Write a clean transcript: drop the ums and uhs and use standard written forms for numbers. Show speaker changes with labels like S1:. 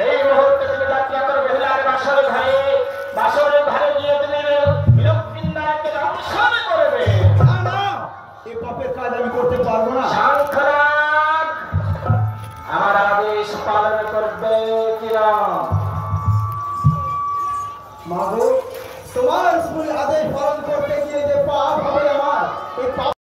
S1: এই মুহূর্তে তুমি যাত্রা করো বেহুলার বাসরের ঘরে গিয়ে তুমি লক্ষ্মীনারায়ণকে দর্শন করবে।
S2: না না, এই পাপের কাজ আমি করতে পারবো না।
S1: শঙ্করাজ, আমার আদেশ পালন করবে কিনা?
S2: মাগো, তোমার আদেশ পালন করতে গিয়ে যে পাপ হবে আমার, এই পাপ